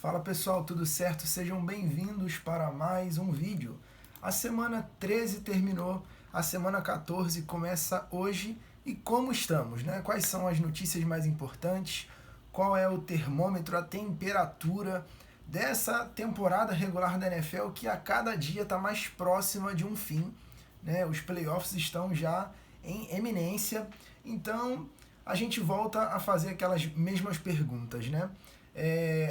Fala pessoal, tudo certo? Sejam bem-vindos para mais um vídeo. A semana 13 terminou, a semana 14 começa hoje e como estamos, né? Quais são as notícias mais importantes? Qual é o termômetro, a temperatura dessa temporada regular da NFL que a cada dia está mais próxima de um fim, né? Os playoffs estão já em eminência, então a gente volta a fazer aquelas mesmas perguntas, né?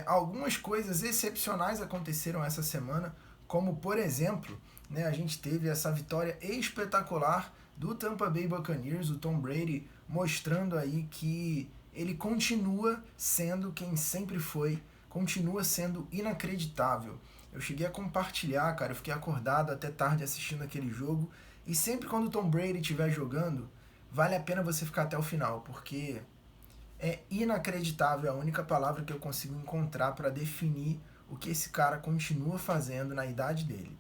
Algumas coisas excepcionais aconteceram essa semana, como por exemplo, né, a gente teve essa vitória espetacular do Tampa Bay Buccaneers, o Tom Brady mostrando aí que ele continua sendo quem sempre foi, continua sendo inacreditável. Eu cheguei a compartilhar, cara, eu fiquei acordado até tarde assistindo aquele jogo, e sempre quando o Tom Brady estiver jogando, vale a pena você ficar até o final, porque é inacreditável, é a única palavra que eu consigo encontrar para definir o que esse cara continua fazendo na idade dele.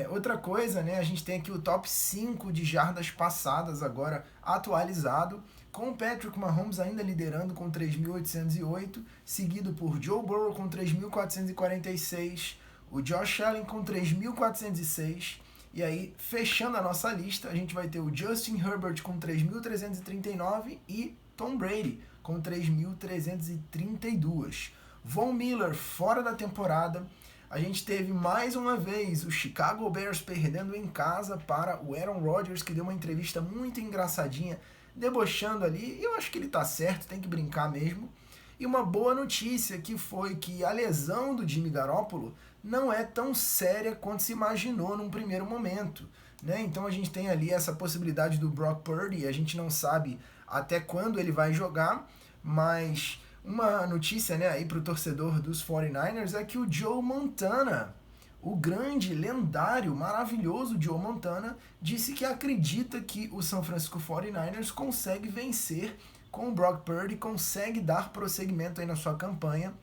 Outra coisa, né, a gente tem aqui o top 5 de jardas passadas agora atualizado, com o Patrick Mahomes ainda liderando com 3.808, seguido por Joe Burrow com 3.446, o Josh Allen com 3.406, e aí, fechando a nossa lista, a gente vai ter o Justin Herbert com 3.339 e Tom Brady com 3.332. Von Miller fora da temporada. A gente teve mais uma vez o Chicago Bears perdendo em casa para o Aaron Rodgers, que deu uma entrevista muito engraçadinha, debochando ali. E eu acho que ele tá certo, tem que brincar mesmo. E uma boa notícia que foi que a lesão do Jimmy Garoppolo não é tão séria quanto se imaginou num primeiro momento, né? Então a gente tem ali essa possibilidade do Brock Purdy, a gente não sabe até quando ele vai jogar, mas uma notícia, né, aí para o torcedor dos 49ers é que o Joe Montana, o grande, lendário, maravilhoso Joe Montana, disse que acredita que o San Francisco 49ers consegue vencer com o Brock Purdy, consegue dar prosseguimento aí na sua campanha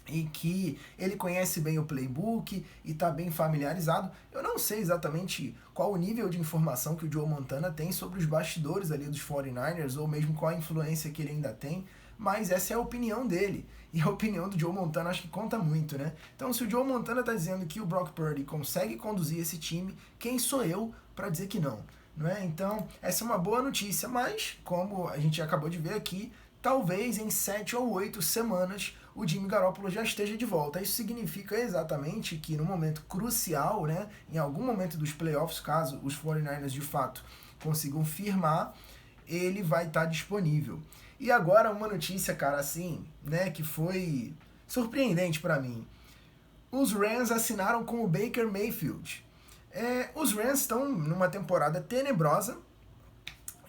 e que ele conhece bem o playbook e está bem familiarizado. Eu não sei exatamente qual o nível de informação que o Joe Montana tem sobre os bastidores ali dos 49ers, ou mesmo qual a influência que ele ainda tem, mas essa é a opinião dele. E a opinião do Joe Montana acho que conta muito, né? Então, se o Joe Montana está dizendo que o Brock Purdy consegue conduzir esse time, quem sou eu para dizer que não? Não é? Então, essa é uma boa notícia, mas, como a gente acabou de ver aqui, talvez em 7 ou 8 semanas o Jimmy Garoppolo já esteja de volta. Isso significa exatamente que no momento crucial, né, em algum momento dos playoffs, caso os 49ers de fato consigam firmar, ele vai estar disponível. E agora uma notícia, cara, assim, né, que foi surpreendente para mim. Os Rams assinaram com o Baker Mayfield. Os Rams estão numa temporada tenebrosa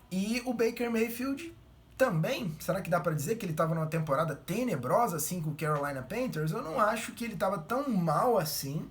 e o Baker Mayfield também. Será que dá para dizer que ele estava numa temporada tenebrosa assim com o Carolina Panthers? Eu não acho que ele estava tão mal assim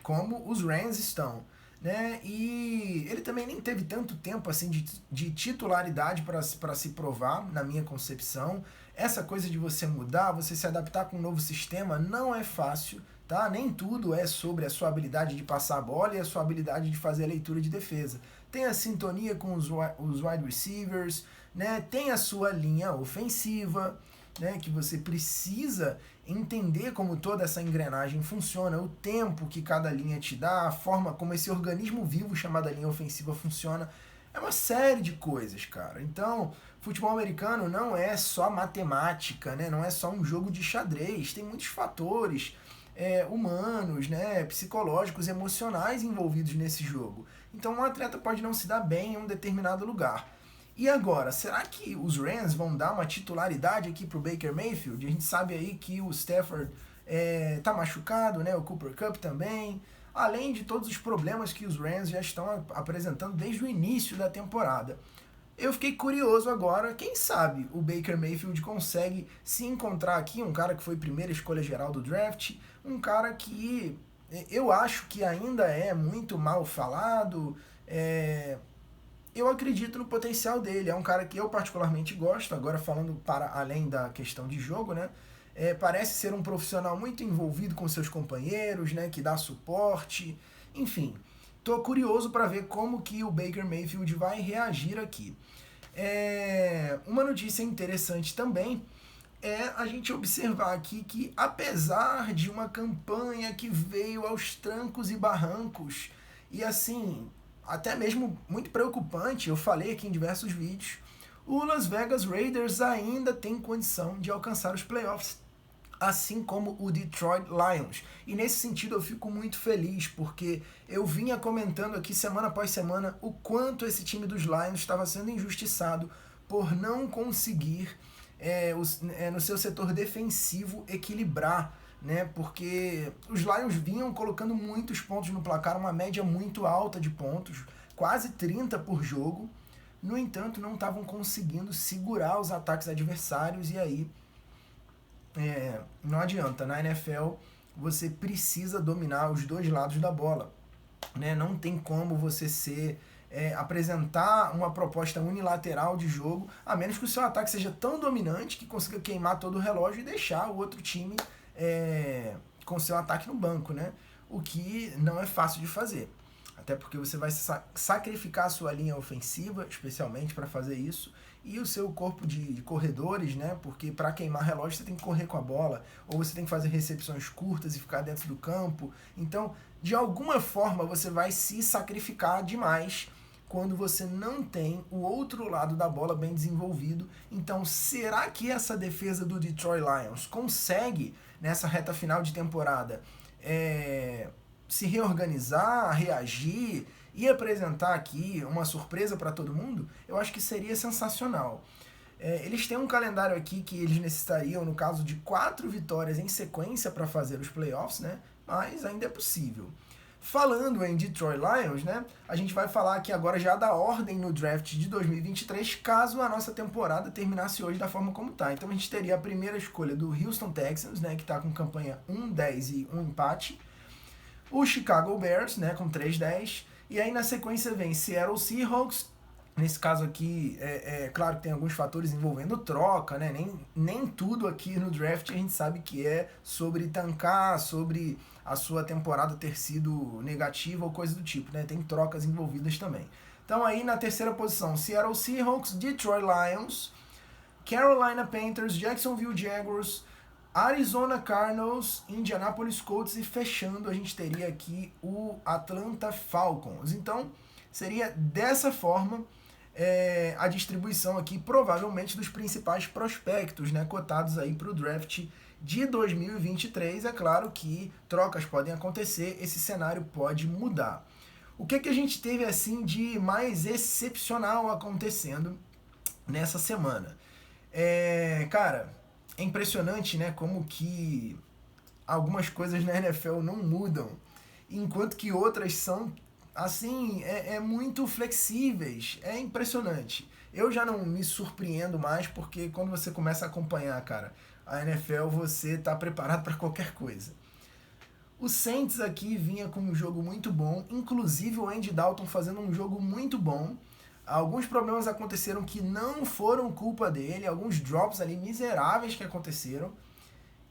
como os Rams estão, né? E ele também nem teve tanto tempo assim de titularidade para se provar, na minha concepção. Essa coisa de você mudar, você se adaptar com um novo sistema não é fácil, tá? Nem tudo é sobre a sua habilidade de passar a bola e a sua habilidade de fazer a leitura de defesa. Tem a sintonia com os wide receivers, né? Tem a sua linha ofensiva, né? Que você precisa entender como toda essa engrenagem funciona, o tempo que cada linha te dá, a forma como esse organismo vivo chamado linha ofensiva funciona. É uma série de coisas, cara. Então, futebol americano não é só matemática, né? Não é só um jogo de xadrez. Tem muitos fatores humanos, né? Psicológicos, emocionais envolvidos nesse jogo. Então, um atleta pode não se dar bem em um determinado lugar. E agora, será que os Rams vão dar uma titularidade aqui pro Baker Mayfield? A gente sabe aí que o Stafford tá machucado, né? O Cooper Kupp também. Além de todos os problemas que os Rams já estão apresentando desde o início da temporada. Eu fiquei curioso agora, quem sabe o Baker Mayfield consegue se encontrar aqui, um cara que foi primeira escolha geral do draft, um cara que eu acho que ainda é muito mal falado, eu acredito no potencial dele, é um cara que eu particularmente gosto, agora falando para além da questão de jogo, né? Parece ser um profissional muito envolvido com seus companheiros, né? Que dá suporte, enfim. Tô curioso para ver como que o Baker Mayfield vai reagir aqui. Uma notícia interessante também é a gente observar aqui que, apesar de uma campanha que veio aos trancos e barrancos, e assim, até mesmo muito preocupante, eu falei aqui em diversos vídeos, o Las Vegas Raiders ainda tem condição de alcançar os playoffs, assim como o Detroit Lions. E nesse sentido eu fico muito feliz, porque eu vinha comentando aqui semana após semana o quanto esse time dos Lions estava sendo injustiçado por não conseguir no seu setor defensivo equilibrar, né? Porque os Lions vinham colocando muitos pontos no placar, uma média muito alta de pontos, quase 30 por jogo. No entanto, não estavam conseguindo segurar os ataques adversários, e aí não adianta. Na NFL você precisa dominar os dois lados da bola, né? Não tem como você apresentar uma proposta unilateral de jogo, a menos que o seu ataque seja tão dominante que consiga queimar todo o relógio e deixar o outro time com seu ataque no banco, né? O que não é fácil de fazer. Até porque você vai sacrificar a sua linha ofensiva, especialmente para fazer isso, e o seu corpo de corredores, né? Porque para queimar relógio você tem que correr com a bola, ou você tem que fazer recepções curtas e ficar dentro do campo. Então, de alguma forma, você vai se sacrificar demais quando você não tem o outro lado da bola bem desenvolvido. Então, será que essa defesa do Detroit Lions consegue, nessa reta final de temporada, se reorganizar, reagir e apresentar aqui uma surpresa para todo mundo? Eu acho que seria sensacional. Eles têm um calendário aqui que eles necessitariam, no caso, de 4 vitórias em sequência para fazer os playoffs, né? Mas ainda é possível. Falando em Detroit Lions, né, a gente vai falar aqui agora já da ordem no draft de 2023, caso a nossa temporada terminasse hoje da forma como está. Então a gente teria a primeira escolha do Houston Texans, né, que está com campanha 1-10 e 1 empate. O Chicago Bears, né, com 3-10. E aí na sequência vem Seattle Seahawks. Nesse caso aqui, claro que tem alguns fatores envolvendo troca, né? Nem tudo aqui no draft a gente sabe que é sobre tancar, sobre a sua temporada ter sido negativa ou coisa do tipo, né? Tem trocas envolvidas também. Então aí na terceira posição, Seattle Seahawks, Detroit Lions, Carolina Panthers, Jacksonville Jaguars, Arizona Cardinals, Indianapolis Colts, e fechando a gente teria aqui o Atlanta Falcons. Então seria dessa forma a distribuição aqui, provavelmente, dos principais prospectos, né, cotados aí para o draft de 2023. É claro que trocas podem acontecer, esse cenário pode mudar. O que a gente teve assim de mais excepcional acontecendo nessa semana? Cara, é impressionante, né, como que algumas coisas na NFL não mudam, enquanto que outras são assim, muito flexíveis. É impressionante. Eu já não me surpreendo mais, porque quando você começa a acompanhar, cara, a NFL, você tá preparado para qualquer coisa. O Saints aqui vinha com um jogo muito bom, inclusive o Andy Dalton fazendo um jogo muito bom. Alguns problemas aconteceram que não foram culpa dele, alguns drops ali miseráveis que aconteceram.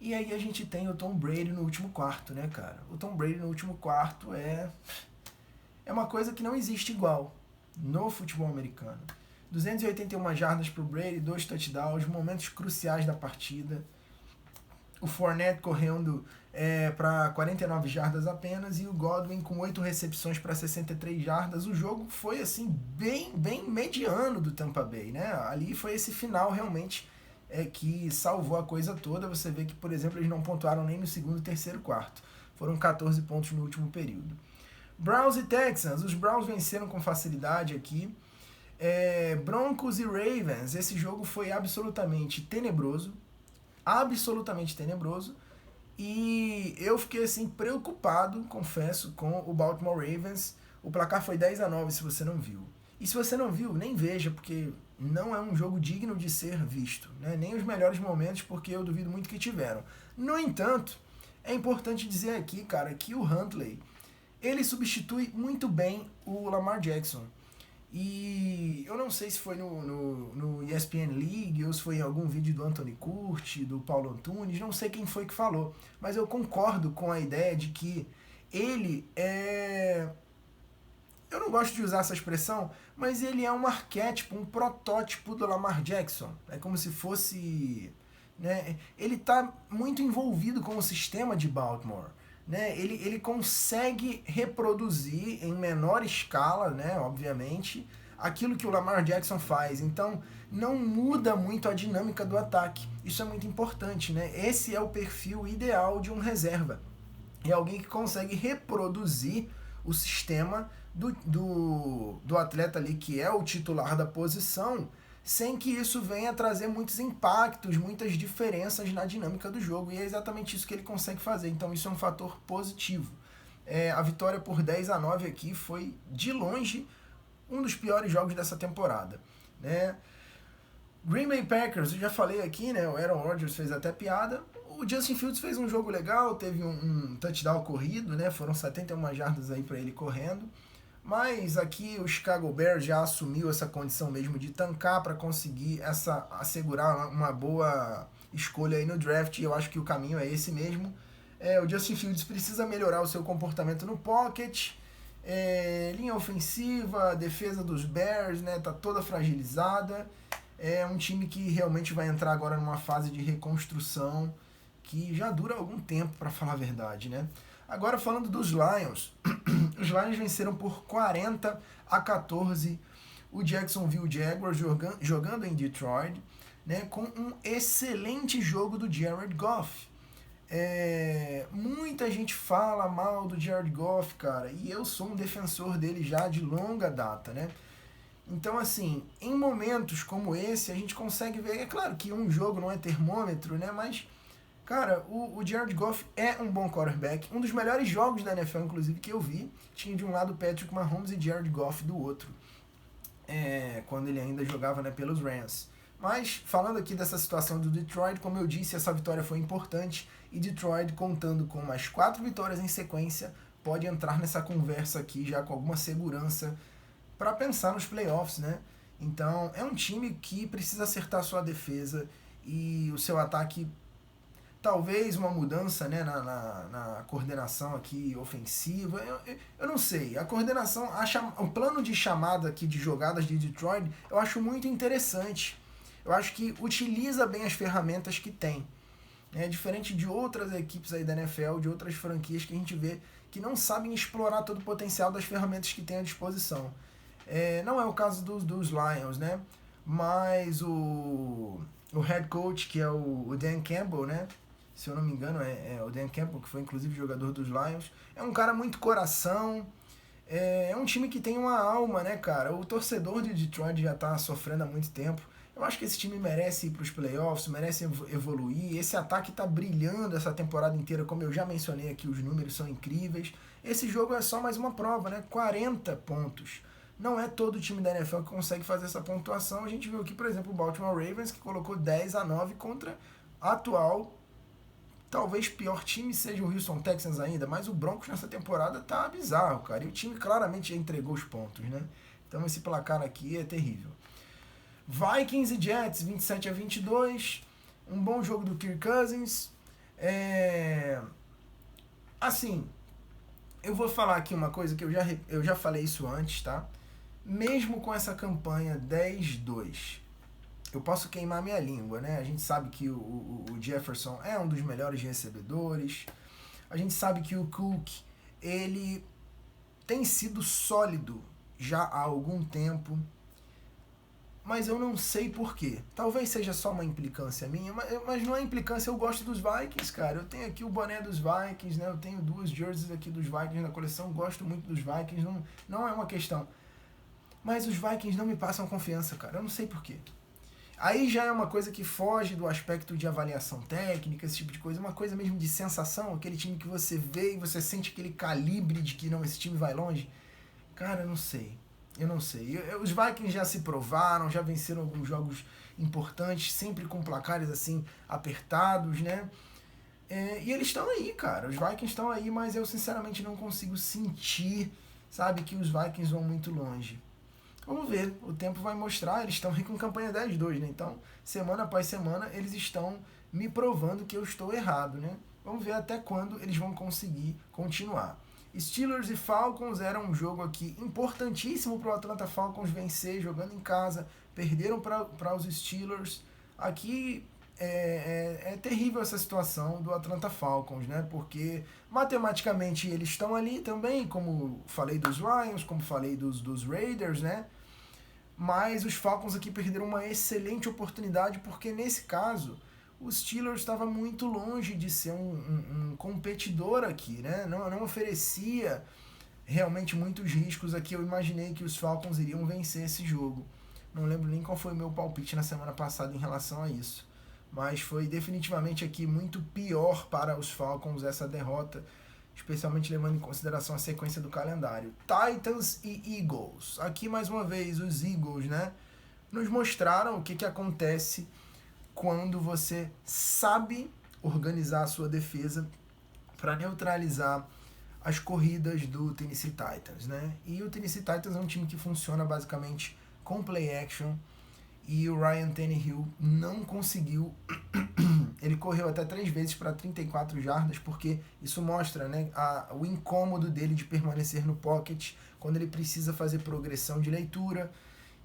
E aí a gente tem o Tom Brady no último quarto, né, cara? O Tom Brady no último quarto é uma coisa que não existe igual no futebol americano. 281 jardas para o Brady, 2 touchdowns, momentos cruciais da partida. O Fournette correndo para 49 jardas apenas, e o Godwin com 8 recepções para 63 jardas. O jogo foi assim bem mediano do Tampa Bay, né? Ali foi esse final realmente que salvou a coisa toda. Você vê que, por exemplo, eles não pontuaram nem no segundo e terceiro quarto. Foram 14 pontos no último período. Browns e Texans, os Browns venceram com facilidade aqui. Broncos e Ravens, esse jogo foi absolutamente tenebroso, e eu fiquei assim preocupado, confesso, com o Baltimore Ravens. O placar foi 10-9, se você não viu. E se você não viu, nem veja, porque não é um jogo digno de ser visto, né? Nem os melhores momentos, porque eu duvido muito que tiveram. No entanto, é importante dizer aqui, cara, que o Huntley, ele substitui muito bem o Lamar Jackson. E eu não sei se foi no ESPN League ou se foi em algum vídeo do Anthony Curti, do Paulo Antunes, não sei quem foi que falou, mas eu concordo com a ideia de que ele eu não gosto de usar essa expressão, mas ele é um arquétipo, um protótipo do Lamar Jackson. É como se fosse, né? Ele está muito envolvido com o sistema de Baltimore. Né? Ele consegue reproduzir em menor escala, né, obviamente, aquilo que o Lamar Jackson faz. Então, não muda muito a dinâmica do ataque. Isso é muito importante, né? Esse é o perfil ideal de um reserva. É alguém que consegue reproduzir o sistema do atleta ali que é o titular da posição, sem que isso venha trazer muitos impactos, muitas diferenças na dinâmica do jogo. E é exatamente isso que ele consegue fazer. Então isso é um fator positivo. A vitória por 10-9 aqui foi, de longe, um dos piores jogos dessa temporada. Né? Green Bay Packers, eu já falei aqui, né? O Aaron Rodgers fez até piada. O Justin Fields fez um jogo legal, teve um touchdown corrido, né? Foram 71 jardas aí para ele correndo. Mas aqui o Chicago Bears já assumiu essa condição mesmo de tancar para conseguir assegurar uma boa escolha aí no draft. E eu acho que o caminho é esse mesmo. O Justin Fields precisa melhorar o seu comportamento no pocket. Linha ofensiva, defesa dos Bears, né? Tá toda fragilizada. É um time que realmente vai entrar agora numa fase de reconstrução que já dura algum tempo, para falar a verdade, né? Agora falando dos Lions, os Lions venceram por 40-14 o Jacksonville Jaguars jogando em Detroit, né, com um excelente jogo do Jared Goff. Muita gente fala mal do Jared Goff, cara, e eu sou um defensor dele já de longa data, né? Então, assim, em momentos como esse, a gente consegue ver, é claro que um jogo não é termômetro, né, mas... Cara, o Jared Goff é um bom quarterback. Um dos melhores jogos da NFL, inclusive, que eu vi. Tinha de um lado Patrick Mahomes e Jared Goff do outro. Quando ele ainda jogava, né, pelos Rams. Mas, falando aqui dessa situação do Detroit, como eu disse, essa vitória foi importante. E Detroit, contando com mais 4 vitórias em sequência, pode entrar nessa conversa aqui já com alguma segurança para pensar nos playoffs, né? Então, é um time que precisa acertar sua defesa e o seu ataque... Talvez uma mudança, né, na coordenação aqui ofensiva. Eu não sei. A coordenação, o plano de chamada aqui de jogadas de Detroit, eu acho muito interessante. Eu acho que utiliza bem as ferramentas que tem. Diferente de outras equipes aí da NFL, de outras franquias que a gente vê que não sabem explorar todo o potencial das ferramentas que tem à disposição. Não é o caso dos Lions, né? Mas o head coach, que é o Dan Campbell, né? Se eu não me engano, é o Dan Campbell, que foi inclusive jogador dos Lions. É um cara muito coração. É um time que tem uma alma, né, cara? O torcedor de Detroit já tá sofrendo há muito tempo. Eu acho que esse time merece ir pros playoffs, merece evoluir. Esse ataque tá brilhando essa temporada inteira, como eu já mencionei aqui, os números são incríveis. Esse jogo é só mais uma prova, né? 40 pontos. Não é todo o time da NFL que consegue fazer essa pontuação. A gente viu aqui, por exemplo, o Baltimore Ravens, que colocou 10-9 contra a atual... Talvez pior time seja o Houston Texans ainda, mas o Broncos nessa temporada tá bizarro, cara. E o time claramente já entregou os pontos, né? Então esse placar aqui é terrível. Vikings e Jets, 27-22. Um bom jogo do Kirk Cousins. Assim, eu vou falar aqui uma coisa que eu já falei isso antes, tá? Mesmo com essa campanha 10-2... eu posso queimar minha língua, né? A gente sabe que o Jefferson é um dos melhores recebedores. A gente sabe que o Cook, ele tem sido sólido já há algum tempo. Mas eu não sei porquê. Talvez seja só uma implicância minha, mas não é implicância, eu gosto dos Vikings, cara. Eu tenho aqui o boné dos Vikings, né? Eu tenho 2 jerseys aqui dos Vikings na coleção, gosto muito dos Vikings, não é uma questão. Mas os Vikings não me passam confiança, cara. Eu não sei porquê. Aí já é uma coisa que foge do aspecto de avaliação técnica, esse tipo de coisa, uma coisa mesmo de sensação, aquele time que você vê e você sente aquele calibre de que não, esse time vai longe. Cara, eu não sei. Os Vikings já se provaram, já venceram alguns jogos importantes, sempre com placares assim apertados, né? E eles estão aí, cara. Os Vikings estão aí, mas eu sinceramente não consigo sentir, sabe, que os Vikings vão muito longe. Vamos ver, o tempo vai mostrar, eles estão aí com campanha 10-2, né? Então, semana após semana, eles estão me provando que eu estou errado, né? Vamos ver até quando eles vão conseguir continuar. Steelers e Falcons era um jogo aqui importantíssimo para o Atlanta Falcons vencer, jogando em casa. Perderam para os Steelers. Aqui é terrível essa situação do Atlanta Falcons, né? Porque matematicamente eles estão ali também, como falei dos Lions, como falei dos Raiders, né? Mas os Falcons aqui perderam uma excelente oportunidade, porque nesse caso o Steelers estava muito longe de ser um competidor aqui, né? Não oferecia realmente muitos riscos aqui. Eu imaginei que os Falcons iriam vencer esse jogo. Não lembro nem qual foi o meu palpite na semana passada em relação a isso. Mas foi definitivamente aqui muito pior para os Falcons essa derrota, especialmente levando em consideração a sequência do calendário. Titans e Eagles. Aqui mais uma vez os Eagles, né, nos mostraram o que acontece quando você sabe organizar a sua defesa para neutralizar as corridas do Tennessee Titans, né? E o Tennessee Titans é um time que funciona basicamente com play action, e o Ryan Tannehill não conseguiu. Ele correu até 3 vezes para 34 jardas, porque isso mostra, né, o incômodo dele de permanecer no pocket quando ele precisa fazer progressão de leitura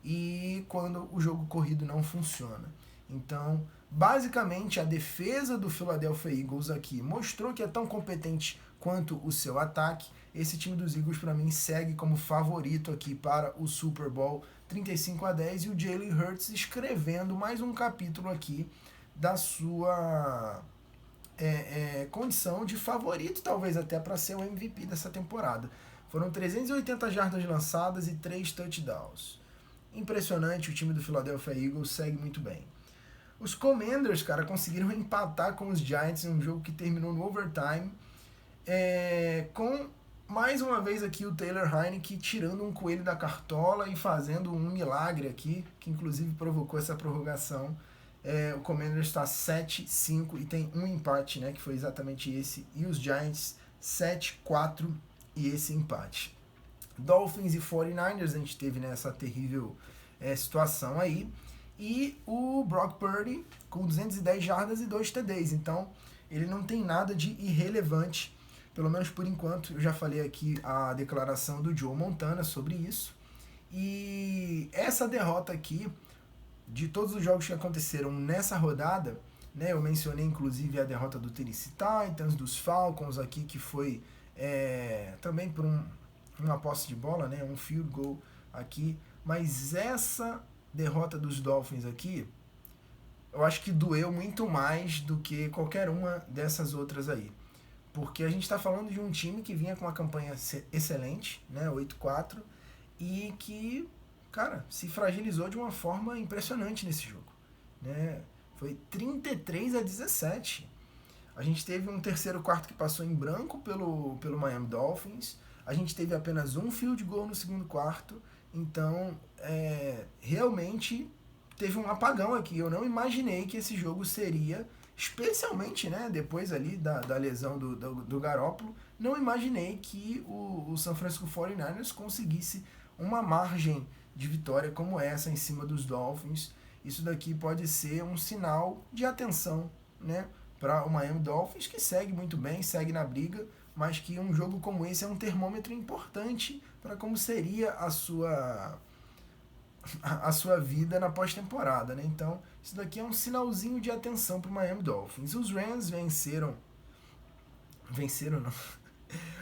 e quando o jogo corrido não funciona. Então, basicamente, a defesa do Philadelphia Eagles aqui mostrou que é tão competente quanto o seu ataque. Esse time dos Eagles, para mim, segue como favorito aqui para o Super Bowl 35-10, e o Jalen Hurts escrevendo mais um capítulo aqui da sua condição de favorito, talvez até para ser o MVP dessa temporada. Foram 380 jardas lançadas e 3 touchdowns. Impressionante, o time do Philadelphia Eagles segue muito bem. Os Commanders, cara, conseguiram empatar com os Giants em um jogo que terminou no overtime, com mais uma vez aqui o Taylor Heinicke tirando um coelho da cartola e fazendo um milagre aqui, que inclusive provocou essa prorrogação. O Commanders está 7-5 e tem um empate, né, que foi exatamente esse, e os Giants 7-4 e esse empate. Dolphins e 49ers, a gente teve nessa terrível situação aí, e o Brock Purdy com 210 jardas e 2 TDs, então ele não tem nada de irrelevante, pelo menos por enquanto. Eu já falei aqui a declaração do Joe Montana sobre isso, e essa derrota aqui, de todos os jogos que aconteceram nessa rodada, né, eu mencionei inclusive a derrota do Tennessee Titans, dos Falcons aqui, que foi também por uma posse de bola, né, um field goal aqui, mas essa derrota dos Dolphins aqui, eu acho que doeu muito mais do que qualquer uma dessas outras aí, porque a gente está falando de um time que vinha com uma campanha excelente, né, 8-4, e que, cara, se fragilizou de uma forma impressionante nesse jogo, né? Foi 33-17. A gente teve um terceiro quarto que passou em branco pelo Miami Dolphins. A gente teve apenas um field goal no segundo quarto. Então, realmente teve um apagão aqui. Eu não imaginei que esse jogo seria, especialmente, né, depois ali da lesão do Garoppolo, não imaginei que o San Francisco 49ers conseguisse uma margem de vitória como essa em cima dos Dolphins. Isso daqui pode ser um sinal de atenção, né, para o Miami Dolphins, que segue muito bem, segue na briga, mas que um jogo como esse é um termômetro importante para como seria a sua vida na pós-temporada, né? Então, isso daqui é um sinalzinho de atenção para o Miami Dolphins. Os Rams venceram não.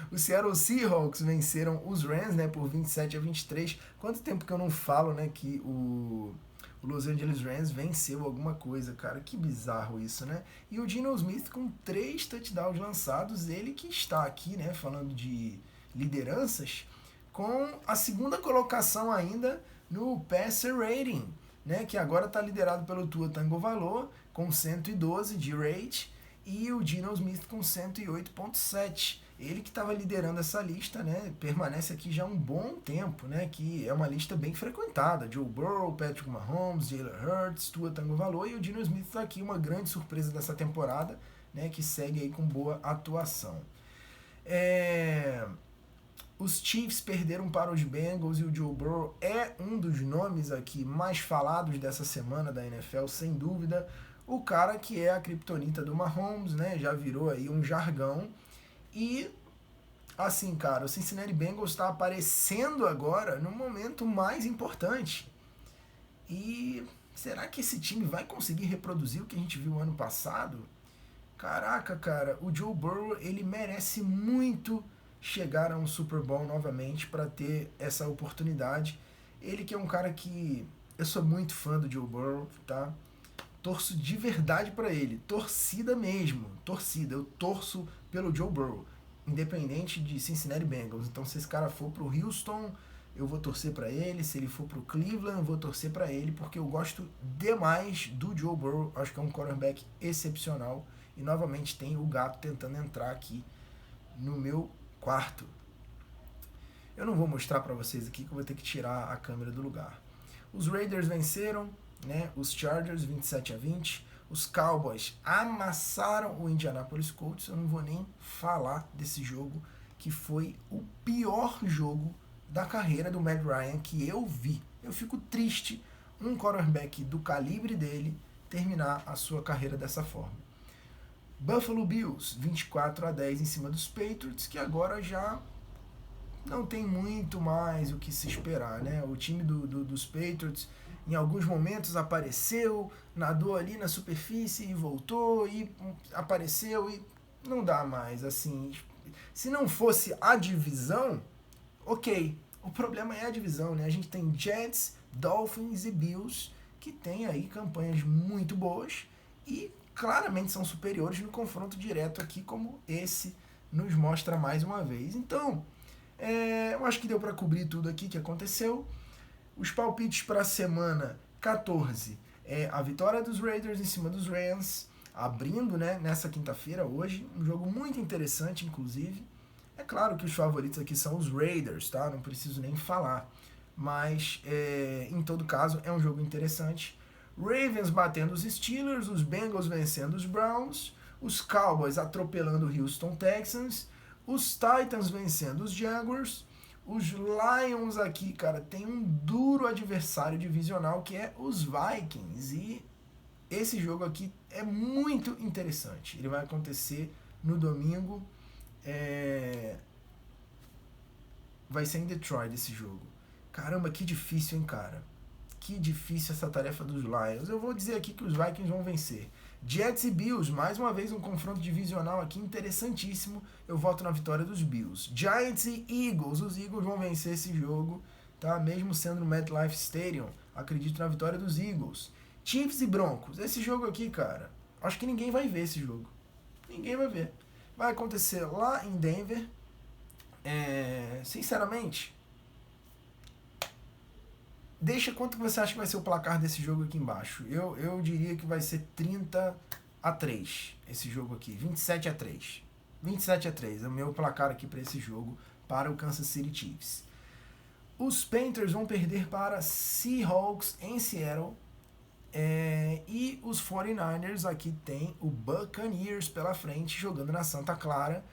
Os Seattle Seahawks venceram os Rams, né, por 27-23. Quanto tempo que eu não falo, né, que o Los Angeles Rams venceu alguma coisa, cara. Que bizarro isso, né? E o Geno Smith com 3 touchdowns lançados, ele que está aqui, né, falando de lideranças, com a segunda colocação ainda no passer rating, né, que agora está liderado pelo Tua Tagovailoa com 112 de rate, e o Geno Smith com 108.7. Ele que estava liderando essa lista, né, permanece aqui já há um bom tempo, né, que é uma lista bem frequentada. Joe Burrow, Patrick Mahomes, Jalen Hurts, Tua Tagovailoa, e o Geno Smith está aqui, uma grande surpresa dessa temporada, né, que segue aí com boa atuação. Os Chiefs perderam para os Bengals, e o Joe Burrow é um dos nomes aqui mais falados dessa semana da NFL, sem dúvida. O cara que é a criptonita do Mahomes, né, já virou aí um jargão. E, assim, cara, o Cincinnati Bengals está aparecendo agora no momento mais importante. E, será que esse time vai conseguir reproduzir o que a gente viu ano passado? Caraca, cara, o Joe Burrow, ele merece muito chegar a um Super Bowl novamente para ter essa oportunidade. Ele que é um cara que eu sou muito fã do Joe Burrow, tá? Torço de verdade para ele, torcida mesmo, torcida. Eu torço pelo Joe Burrow, independente de Cincinnati Bengals. Então, se esse cara for pro Houston, eu vou torcer para ele. Se ele for pro Cleveland, eu vou torcer para ele, porque eu gosto demais do Joe Burrow. Acho que é um quarterback excepcional. E novamente tem o gato tentando entrar aqui no meu quarto. Eu não vou mostrar para vocês aqui, que eu vou ter que tirar a câmera do lugar. Os Raiders venceram, né, os Chargers 27-20. Os Cowboys amassaram o Indianapolis Colts. Eu não vou nem falar desse jogo, que foi o pior jogo da carreira do Matt Ryan que eu vi. Eu fico triste um quarterback do calibre dele terminar a sua carreira dessa forma. Buffalo Bills 24-10 em cima dos Patriots, que agora já não tem muito mais o que se esperar, né? O time dos Patriots em alguns momentos apareceu, nadou ali na superfície e voltou, e apareceu, e não dá mais, assim. Se não fosse a divisão, ok. O problema é a divisão, né? A gente tem Jets, Dolphins e Bills, que tem aí campanhas muito boas e claramente são superiores no confronto direto aqui, como esse nos mostra mais uma vez. Então, eu acho que deu para cobrir tudo aqui que aconteceu. Os palpites para a semana 14 é a vitória dos Raiders em cima dos Rams, abrindo, né, nessa quinta-feira, hoje, um jogo muito interessante, inclusive. É claro que os favoritos aqui são os Raiders, tá? Não preciso nem falar. Mas, em todo caso, é um jogo interessante. Ravens batendo os Steelers, os Bengals vencendo os Browns, os Cowboys atropelando o Houston Texans, os Titans vencendo os Jaguars, os Lions aqui, cara, tem um duro adversário divisional que é os Vikings, e esse jogo aqui é muito interessante. Ele vai acontecer no domingo, vai ser em Detroit esse jogo. Caramba, que difícil, hein, cara? Que difícil essa tarefa dos Lions. Eu vou dizer aqui que os Vikings vão vencer. Jets e Bills, mais uma vez um confronto divisional aqui interessantíssimo. Eu voto na vitória dos Bills. Giants e Eagles, os Eagles vão vencer esse jogo, tá? Mesmo sendo no MetLife Stadium, acredito na vitória dos Eagles. Chiefs e Broncos, esse jogo aqui, cara, acho que ninguém vai ver esse jogo. Ninguém vai ver. Vai acontecer lá em Denver. Sinceramente, deixa quanto você acha que vai ser o placar desse jogo aqui embaixo. Eu diria que vai ser 30-3 esse jogo aqui. 27-3. 27-3 é o meu placar aqui para esse jogo, para o Kansas City Chiefs. Os Panthers vão perder para Seahawks em Seattle. E os 49ers aqui tem o Buccaneers pela frente, jogando na Santa Clara.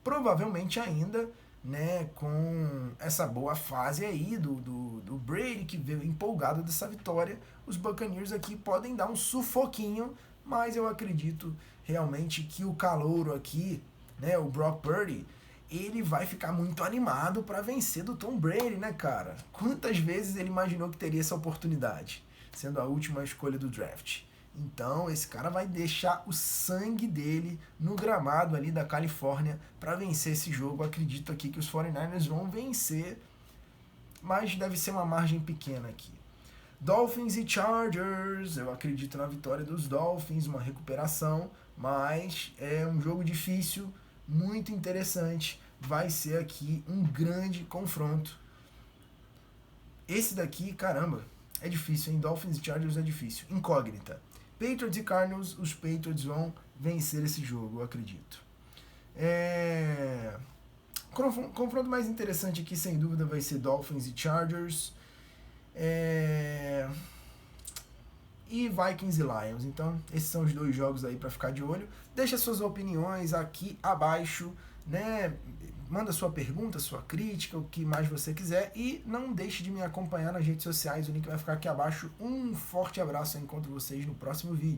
Provavelmente ainda, né, com essa boa fase aí do Brady, que veio empolgado dessa vitória. Os Buccaneers aqui podem dar um sufoquinho, mas eu acredito realmente que o calouro aqui, né, o Brock Purdy, ele vai ficar muito animado para vencer do Tom Brady, né, cara? Quantas vezes ele imaginou que teria essa oportunidade, sendo a última escolha do draft? Então, esse cara vai deixar o sangue dele no gramado ali da Califórnia para vencer esse jogo. Eu acredito aqui que os 49ers vão vencer, mas deve ser uma margem pequena aqui. Dolphins e Chargers, eu acredito na vitória dos Dolphins, uma recuperação, mas é um jogo difícil, muito interessante. Vai ser aqui um grande confronto. Esse daqui, caramba, é difícil, hein? Dolphins e Chargers é difícil. Incógnita. Patriots e Cardinals, os Patriots vão vencer esse jogo, eu acredito. Confronto mais interessante aqui, sem dúvida, vai ser Dolphins e Chargers. E Vikings e Lions. Então, esses são os dois jogos aí para ficar de olho. Deixa suas opiniões aqui abaixo, né? Manda sua pergunta, sua crítica, o que mais você quiser. E não deixe de me acompanhar nas redes sociais. O link vai ficar aqui abaixo. Um forte abraço. Eu encontro vocês no próximo vídeo.